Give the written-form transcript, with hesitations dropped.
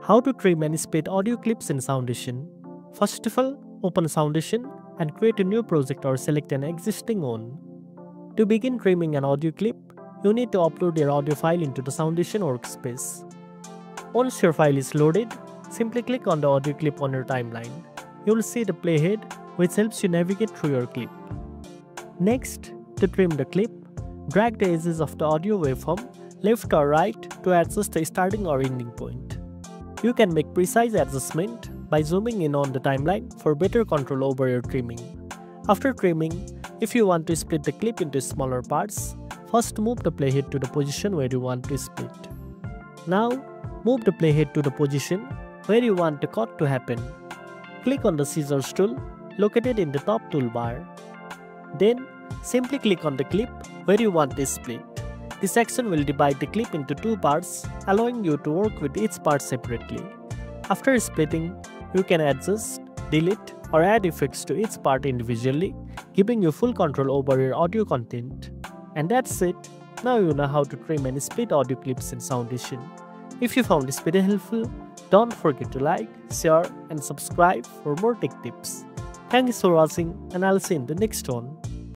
How to trim and split audio clips in Soundation. First of all, open Soundation and create a new project or select an existing one. To begin trimming an audio clip, you need to upload your audio file into the Soundation workspace. Once your file is loaded, simply click on the audio clip on your timeline. You will see the playhead, which helps you navigate through your clip. Next, to trim the clip, drag the edges of the audio waveform left or right to adjust the starting or ending point. You can make precise adjustment by zooming in on the timeline for better control over your trimming. After trimming, if you want to split the clip into smaller parts, first move the playhead to the position where you want to split. Now, move the playhead to the position where you want the cut to happen. Click on the scissors tool located in the top toolbar. Then, simply click on the clip where you want to split. This action will divide the clip into two parts, allowing you to work with each part separately. After splitting, you can adjust, delete, or add effects to each part individually, giving you full control over your audio content. And that's it. Now you know how to trim and split audio clips in Soundation. If you found this video helpful, don't forget to like, share, and subscribe for more tech tips. Thanks for watching, and I'll see you in the next one.